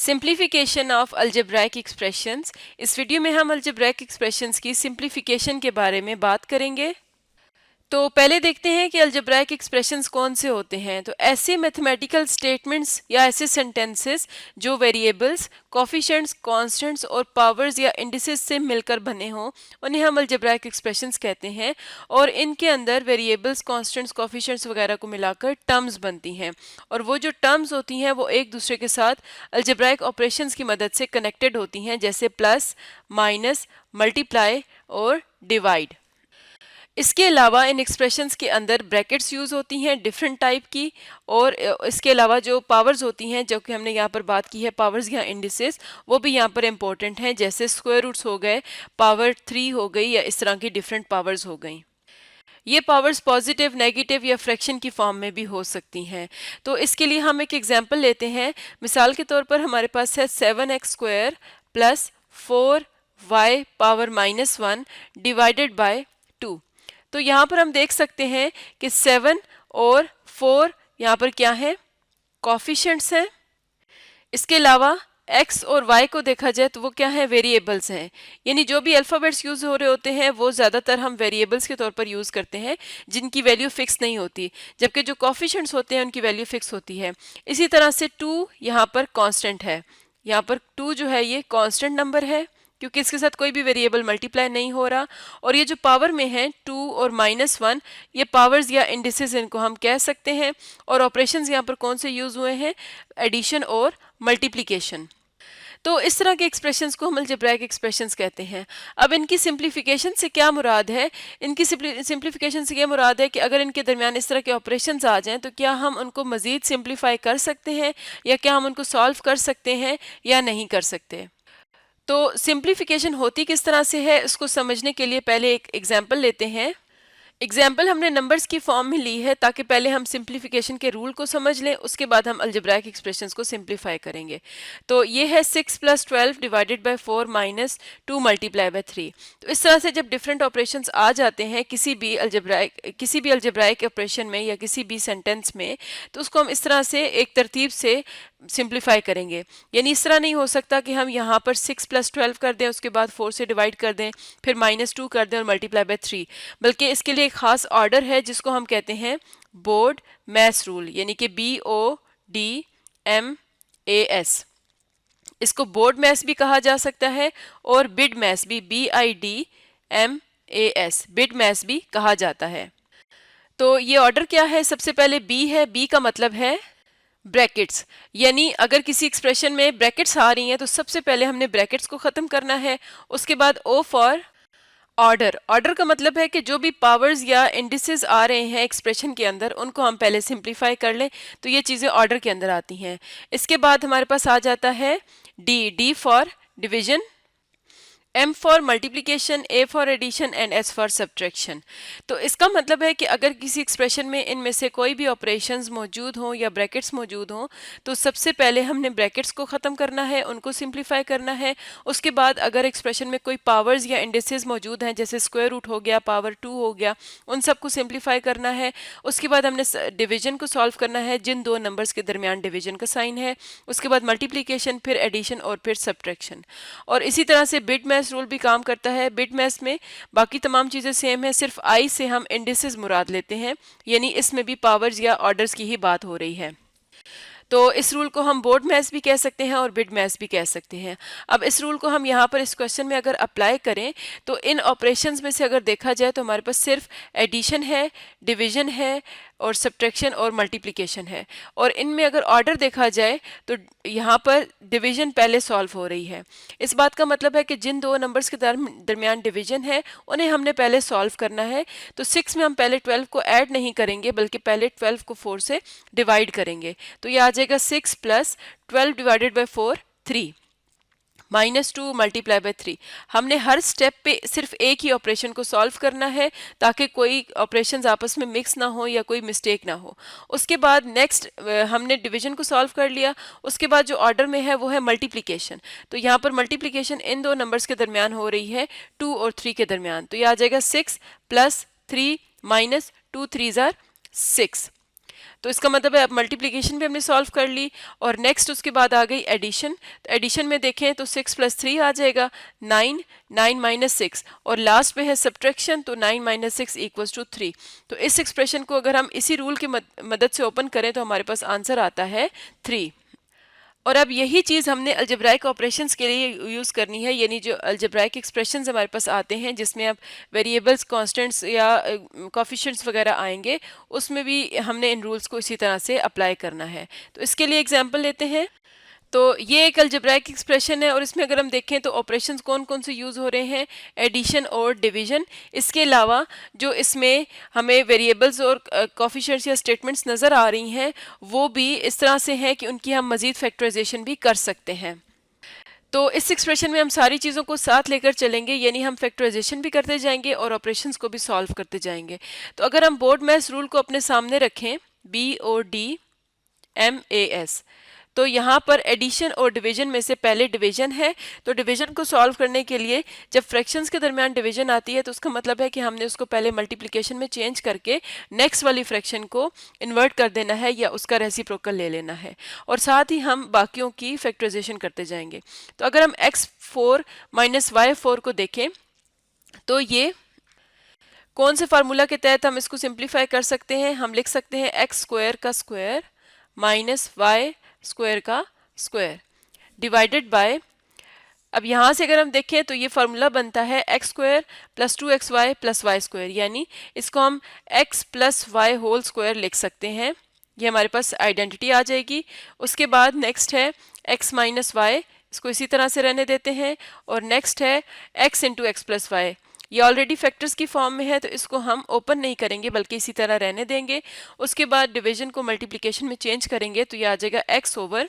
Simplification of algebraic expressions. इस video में हम अलजेब्राइक एक्सप्रेशंस की सिंप्लीफिकेशन के बारे में बात करेंगे। तो पहले देखते हैं कि अलजेब्राइक एक्सप्रेशंस कौन से होते हैं। तो ऐसे मैथमेटिकल स्टेटमेंट्स या ऐसे सेंटेंसेस जो वेरिएबल्स, कोफिशिएंट्स, कांस्टेंट्स और पावर्स या इंडिसेस से मिलकर बने हों उन्हें हम अलजेब्राइक एक्सप्रेशंस कहते हैं। और इनके अंदर वेरिएबल्स, कांस्टेंट्स, कोफिशिएंट्स वगैरह को मिलाकर टर्म्स बनती हैं और वो जो टर्म्स होती हैं वो एक दूसरे के साथ अलजेब्राइक ऑपरेशंस की मदद से कनेक्टेड होती हैं, जैसे प्लस, माइनस, मल्टीप्लाई और डिवाइड। इसके अलावा इन एक्सप्रेशंस के अंदर ब्रैकेट्स यूज़ होती हैं डिफरेंट टाइप की। और इसके अलावा जो पावर्स होती हैं, जो कि हमने यहाँ पर बात की है पावर्स या इंडिसेस, वो भी यहाँ पर इम्पोर्टेंट हैं, जैसे स्क्वायर रूट्स हो गए, पावर 3 हो गई, या इस तरह की डिफरेंट पावर्स हो गई। ये पावर्स पॉजिटिव, नेगेटिव या फ्रैक्शन की फॉर्म में भी हो सकती हैं। तो इसके लिए हम एक एग्जांपल लेते हैं। मिसाल के तौर पर हमारे पास है 7x² plus 4y power -1 divided by 2। तो यहाँ पर हम देख सकते हैं कि 7 और 4 यहाँ पर क्या है, कोफिशिएंट्स हैं। इसके अलावा x और y को देखा जाए तो वो क्या है, वेरिएबल्स हैं। यानी जो भी अल्फ़ाबेट्स यूज़ हो रहे होते हैं वो ज़्यादातर हम वेरिएबल्स के तौर पर यूज़ करते हैं जिनकी वैल्यू फिक्स नहीं होती, जबकि जो कोफिशिएंट्स होते हैं उनकी वैल्यू फिक्स होती है। इसी तरह से 2 यहाँ पर कांस्टेंट है। यहाँ पर 2 जो है ये कांस्टेंट नंबर है क्योंकि इसके साथ कोई भी वेरिएबल मल्टीप्लाई नहीं हो रहा। और ये जो पावर में है 2 और -1, ये पावर्स या इंडिसेस इनको हम कह सकते हैं। और ऑपरेशंस यहाँ पर कौन से यूज़ हुए हैं, एडिशन और मल्टीप्लिकेशन। तो इस तरह के एक्सप्रेशंस को हम अलजेब्राइक एक्सप्रेशंस कहते हैं। अब इनकी सिंप्लीफिकेशन से क्या मुराद है, इनकी सिंप्लीफिकेशन से क्या मुराद है कि अगर इनके दरमियान इस तरह के ऑपरेशंस आ जाएं तो क्या हम उनको मज़ीद सिंप्लीफाई कर सकते हैं, या क्या हम उनको सॉल्व कर सकते हैं या नहीं कर सकते। तो सिंप्लीफिकेशन होती किस तरह से है, इसको समझने के लिए पहले एक एग्जाम्पल लेते हैं। एग्जाम्पल हमने नंबर्स की फॉर्म में ली है ताकि पहले हम सिंप्लीफिकेशन के रूल को समझ लें, उसके बाद हम अलजेब्राइक एक्सप्रेशंस को सिंप्लीफाई करेंगे। तो ये है 6 + 12 divided by 4 minus 2 multiply by 3। तो इस तरह से जब डिफरेंट ऑपरेशंस आ जाते हैं किसी भी अलजेब्राइक ऑपरेशन में या किसी भी सेंटेंस में, तो उसको हम इस तरह से एक तरतीब से सिंप्लीफाई करेंगे। यानी इस तरह नहीं हो सकता कि हम यहाँ पर 6 + 12 कर दें, उसके बाद 4 से डिवाइड कर दें, फिर -2 कर दें और मल्टीप्लाई बाय 3। बल्कि इसके लिए एक ख़ास ऑर्डर है जिसको हम कहते हैं बोर्ड मैस रूल, यानी कि BODMAS। इसको बोर्ड मैस भी कहा जा सकता है और बिड मैस भी, BIDMAS, बिड मैस भी कहा जाता है। तो ये ऑर्डर क्या है, सबसे पहले बी है। बी का मतलब है ब्रैकेट्स, यानी अगर किसी एक्सप्रेशन में ब्रैकेट्स आ रही हैं तो सबसे पहले हमने ब्रैकेट्स को ख़त्म करना है। उसके बाद ओ फॉर ऑर्डर। ऑर्डर का मतलब है कि जो भी पावर्स या इंडिसेस आ रहे हैं एक्सप्रेशन के अंदर उनको हम पहले सिंप्लीफाई कर लें, तो ये चीज़ें ऑर्डर के अंदर आती हैं। इसके बाद हमारे पास आ जाता है D for division, M for multiplication, A for addition and S for subtraction. तो इसका मतलब है कि अगर किसी एक्सप्रेशन में इनमें से कोई भी ऑपरेशंस मौजूद हों या ब्रैकेट्स मौजूद हों तो सबसे पहले हमने ब्रैकेट्स को ख़त्म करना है, उनको सिंप्लीफाई करना है। उसके बाद अगर एक्सप्रेशन में कोई पावर्स या इंडिसेस मौजूद हैं, जैसे स्क्वायर रूट हो गया, पावर 2 हो गया, उन सबको सिंप्लीफाई करना है। उसके बाद हमने डिवीजन को सॉल्व करना है, जिन दो नंबर्स के दरमियान डिवीजन का साइन है। उसके बाद मल्टीप्लिकेशन, फिर एडिशन और फिर सब्ट्रैक्शन। और इसी तरह से बिट मैच रूल भी काम करता है। बिट मैच में बाकी तमाम चीज़ें सेम है, सिर्फ आई से हम इंडिसेस मुराद लेते हैं, यानी इसमें भी पावर्स या ऑर्डर्स की ही बात हो रही है। तो इस रूल को हम बोर्ड मैच भी कह सकते हैं और बिड मैच भी कह सकते हैं। अब इस रूल को हम यहाँ पर इस क्वेश्चन में अगर अप्लाई करें तो इन ऑपरेशंस में से अगर देखा जाए तो हमारे पास सिर्फ एडिशन है, डिवीजन है और सब्ट्रैक्शन और मल्टीप्लिकेशन है। और इनमें अगर ऑर्डर देखा जाए तो यहाँ पर डिवीजन पहले सॉल्व हो रही है। इस बात का मतलब है कि जिन दो नंबर्स के दरमियान डिवीजन है उन्हें हमने पहले सॉल्व करना है। तो 6 में हम पहले 12 को ऐड नहीं करेंगे बल्कि पहले 12 को 4 से डिवाइड करेंगे। तो ये आ जाएगा 6 + 12 डिवाइडेड बाय 4 3 -2 मल्टीप्लाई बाय 3। हमने हर स्टेप पे सिर्फ एक ही ऑपरेशन को सॉल्व करना है ताकि कोई ऑपरेशंस आपस में मिक्स ना हो या कोई मिस्टेक ना हो। उसके बाद नेक्स्ट हमने डिवीजन को सॉल्व कर लिया। उसके बाद जो ऑर्डर में है वो है मल्टीप्लिकेशन। तो यहाँ पर मल्टीप्लिकेशन इन दो नंबर्स के दरमियान हो रही है, 2 और 3 के दरमियान। तो ये आ जाएगा 6 + 3 - 2 3 = 6। तो इसका मतलब है अब मल्टीप्लिकेशन भी हमने सॉल्व कर ली और नेक्स्ट उसके बाद आ गई एडिशन। तो एडिशन में देखें तो 6 + 3 आ जाएगा 9, 9 - 6 और लास्ट में है सब्ट्रैक्शन, तो 9 - 6 = 3। तो इस एक्सप्रेशन को अगर हम इसी रूल की मदद से ओपन करें तो हमारे पास आंसर आता है 3। और अब यही चीज़ हमने अलजेब्राइक ऑपरेशंस के लिए यूज़ करनी है, यानी जो अलजेब्राइक एक्सप्रेशंस हमारे पास आते हैं जिसमें अब वेरिएबल्स, कांस्टेंट्स या कोफिशिएंट्स वगैरह आएंगे, उसमें भी हमने इन रूल्स को इसी तरह से अप्लाई करना है। तो इसके लिए एग्जांपल लेते हैं। तो ये एक अलजेब्राइक एक्सप्रेशन है और इसमें अगर हम देखें तो ऑपरेशंस कौन कौन से यूज़ हो रहे हैं, एडिशन और डिवीजन। इसके अलावा जो इसमें हमें वेरिएबल्स और कोफिशिएंट्स या स्टेटमेंट्स नज़र आ रही हैं वो भी इस तरह से हैं कि उनकी हम मज़ीद फैक्टराइजेशन भी कर सकते हैं। तो इस एक्सप्रेशन में हम सारी चीज़ों को साथ लेकर चलेंगे, यानी हम फैक्टराइजेशन भी करते जाएंगे और ऑपरेशंस को भी सॉल्व करते जाएंगे। तो अगर हम बोर्ड मैथ्स रूल को अपने सामने रखें, BODMAS, तो यहाँ पर एडिशन और डिवीजन में से पहले डिवीजन है। तो डिवीजन को सॉल्व करने के लिए जब फ्रैक्शंस के दरमियान डिवीजन आती है तो उसका मतलब है कि हमने उसको पहले मल्टीप्लिकेशन में चेंज करके नेक्स्ट वाली फ्रैक्शन को इन्वर्ट कर देना है या उसका रेसिप्रोकल ले लेना है, और साथ ही हम बाकियों की फैक्टराइजेशन करते जाएंगे। तो अगर हम x4 - y4 को देखें तो ये कौन से फार्मूला के तहत हम इसको सिंप्लीफाई कर सकते हैं, हम लिख सकते हैं x² का स्क्वायर माइनस y² का स्क्वायर डिवाइडेड बाय, अब यहाँ से अगर हम देखें तो ये फार्मूला बनता है x² + 2xy + y², यानी इसको हम x + y² लिख सकते हैं। ये हमारे पास आइडेंटिटी आ जाएगी। उसके बाद नेक्स्ट है x - y, इसको इसी तरह से रहने देते हैं, और नेक्स्ट है x × x + y। ये ऑलरेडी फैक्टर्स की फॉर्म में है तो इसको हम ओपन नहीं करेंगे बल्कि इसी तरह रहने देंगे। उसके बाद डिवीजन को मल्टीप्लिकेशन में चेंज करेंगे तो ये आ जाएगा x/x²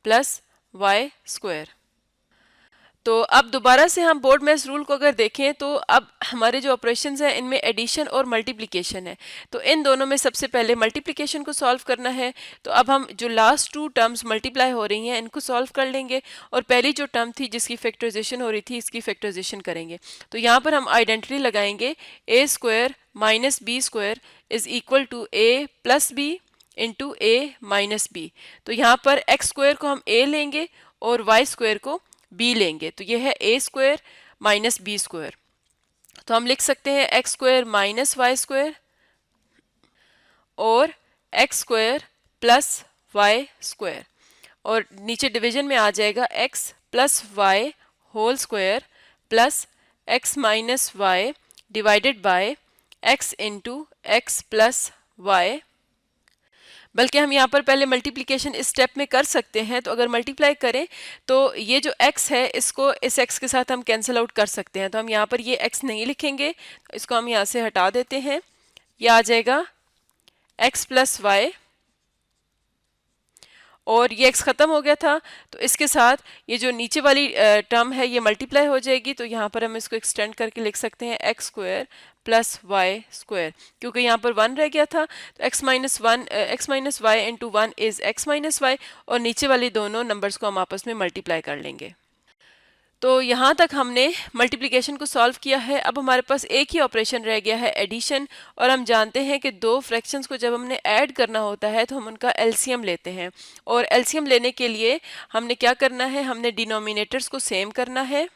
+ y²। तो अब दोबारा से हम बोर्ड मैथ्स रूल को अगर देखें तो अब हमारे जो ऑपरेशंस हैं इनमें एडिशन और मल्टीप्लिकेशन है। तो इन दोनों में सबसे पहले मल्टीप्लिकेशन को सॉल्व करना है। तो अब हम जो लास्ट 2 टर्म्स मल्टीप्लाई हो रही हैं इनको सॉल्व कर लेंगे, और पहली जो टर्म थी जिसकी फैक्टराइजेशन हो रही थी इसकी फैक्टराइजेशन करेंगे। तो यहाँ पर हम आइडेंटिटी लगाएंगे a² - b² = a + b × a - b। तो यहाँ पर x² को हम a लेंगे और y² को b लेंगे, तो ये है a² - b²। तो हम लिख सकते हैं x² - y² और x² + y², और नीचे डिवीजन में आ जाएगा x + y² + x - y divided by x × x + y। बल्कि हम यहाँ पर पहले मल्टीप्लिकेशन इस स्टेप में कर सकते हैं। तो अगर मल्टीप्लाई करें तो ये जो x है इसको इस x के साथ हम कैंसिल आउट कर सकते हैं। तो हम यहाँ पर ये x नहीं लिखेंगे, इसको हम यहाँ से हटा देते हैं। ये आ जाएगा x + y, और ये x ख़त्म हो गया था तो इसके साथ ये जो नीचे वाली टर्म है ये मल्टीप्लाई हो जाएगी। तो यहाँ पर हम इसको एक्सटेंड करके लिख सकते हैं x² + y², क्योंकि यहाँ पर 1 रह गया था। तो x - y × 1 is x - y, और नीचे वाली दोनों नंबर्स को हम आपस में मल्टीप्लाई कर लेंगे। तो यहाँ तक हमने मल्टीप्लिकेशन को सॉल्व किया है। अब हमारे पास एक ही ऑपरेशन रह गया है, एडिशन, और हम जानते हैं कि दो फ्रैक्शंस को जब हमने ऐड करना होता है तो हम उनका एलसीएम लेते हैं, और एलसीएम लेने के लिए हमने क्या करना है, हमने डिनोमिनेटर्स को सेम करना है।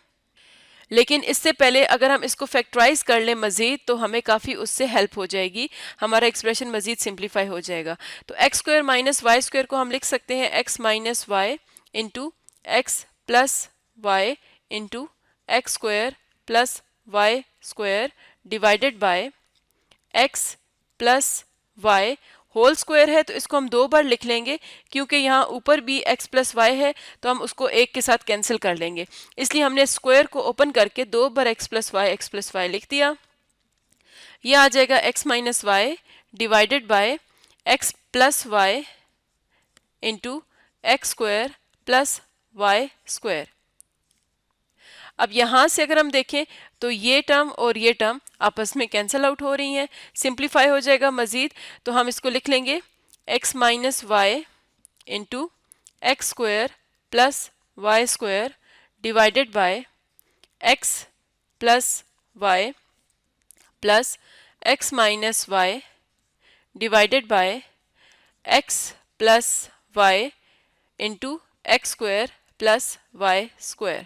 लेकिन इससे पहले अगर हम इसको फैक्टराइज कर लें मज़ीद तो हमें काफ़ी उससे हेल्प हो जाएगी, हमारा एक्सप्रेशन मज़ीद सिंप्लीफाई हो जाएगा। तो x² - y² को हम लिख सकते हैं x - y × x + y × x² + y² divided by x + y whole square है। तो इसको हम 2 बार लिख लेंगे, क्योंकि यहाँ ऊपर भी x + y है तो हम उसको एक के साथ कैंसिल कर लेंगे, इसलिए हमने स्क्वायर को ओपन करके 2 बार x + y लिख दिया। यह आ जाएगा x - y divided by x + y × x² + y²। अब यहाँ से अगर हम देखें तो ये टर्म और ये टर्म आपस में कैंसिल आउट हो रही हैं, सिंप्लीफाई हो जाएगा मज़ीद। तो हम इसको लिख लेंगे x - y × x² + y² divided by x + y + x - y divided by x plus y into x square plus y square.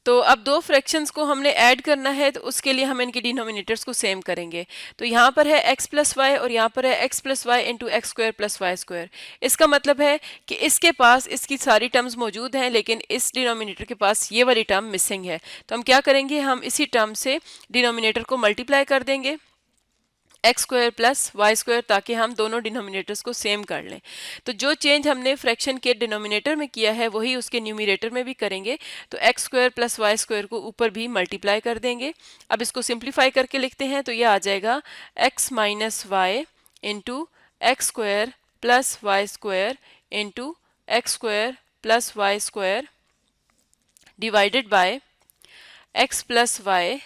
तो अब दो फ्रैक्शंस को हमने ऐड करना है, तो उसके लिए हम इनके डिनोमिनेटर्स को सेम करेंगे। तो यहाँ पर है x प्लस वाई और यहाँ पर है x plus y into x square plus y square. इसका मतलब है कि इसके पास इसकी सारी टर्म्स मौजूद हैं, लेकिन इस डिनोमिनेटर के पास ये वाली टर्म मिसिंग है। तो हम क्या करेंगे, हम इसी टर्म से डिनोमिनेटर को मल्टीप्लाई कर देंगे x square plus y square, ताकि हम दोनों डिनोमिनेटर्स को सेम कर लें। तो जो चेंज हमने फ्रैक्शन के डिनोमिनेटर में किया है वही उसके न्यूमिनेटर में भी करेंगे। तो x square plus y square को ऊपर भी मल्टीप्लाई कर देंगे। अब इसको सिंप्लीफाई करके लिखते हैं, तो ये आ जाएगा x minus y into x square plus y square into x square plus y square divided by x plus y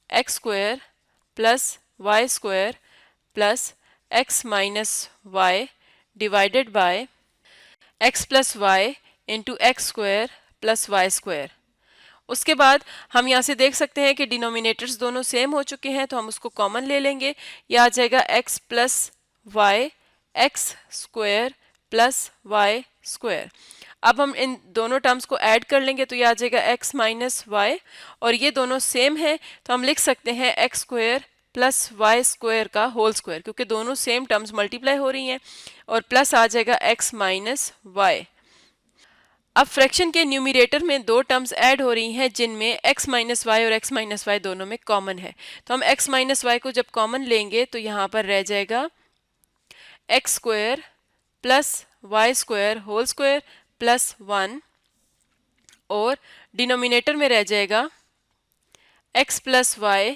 x square plus y square plus x minus y divided by x plus y into x square plus y square. उसके बाद हम यहाँ से देख सकते हैं कि denominators दोनों सेम हो चुके हैं, तो हम उसको कॉमन ले लेंगे। यह आ जाएगा x plus y x square plus y square. अब हम इन दोनों टर्म्स को ऐड कर लेंगे, तो ये आ जाएगा एक्स माइनस वाई, और ये दोनों सेम है तो हम लिख सकते हैं x square plus y square का होल स्क्वायर, क्योंकि दोनों सेम टर्म्स मल्टीप्लाई हो रही हैं, और प्लस आ जाएगा एक्स माइनस वाई। अब फ्रैक्शन के न्यूमिरेटर में दो टर्म्स ऐड हो रही हैं जिनमें x माइनस वाई और x माइनस वाई दोनों में कॉमन है। तो हम x माइनस वाई को जब कॉमन लेंगे तो यहाँ पर रह जाएगा x square plus y square whole square plus 1, और डिनोमिनेटर में रह जाएगा x plus y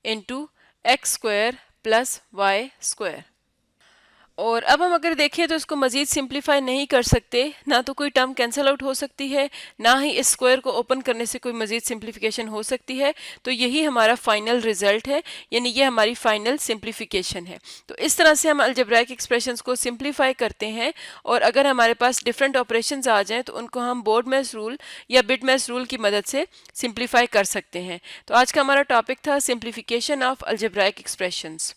into x square plus y square. और अब हम अगर देखें तो इसको मज़ीद सिंप्लीफाई नहीं कर सकते, ना तो कोई टर्म कैंसिल आउट हो सकती है, ना ही इस स्क्वायर को ओपन करने से कोई मज़ीद सिंप्लीफिकेशन हो सकती है। तो यही हमारा फाइनल रिजल्ट है, यानी ये हमारी फाइनल सिंप्लीफिकेशन है। तो इस तरह से हम अलजेब्राइक एक्सप्रेशंस को सिंप्लीफाई करते हैं, और अगर हमारे पास डिफरेंट ऑपरेशंस आ जाएँ तो उनको हम बोर्डमैस रूल या बिटमैस रूल की मदद से सिंप्लीफाई कर सकते हैं। तो आज का हमारा टॉपिक था सिंप्लीफिकेशन ऑफ अलजेब्राइक एक्सप्रेशंस।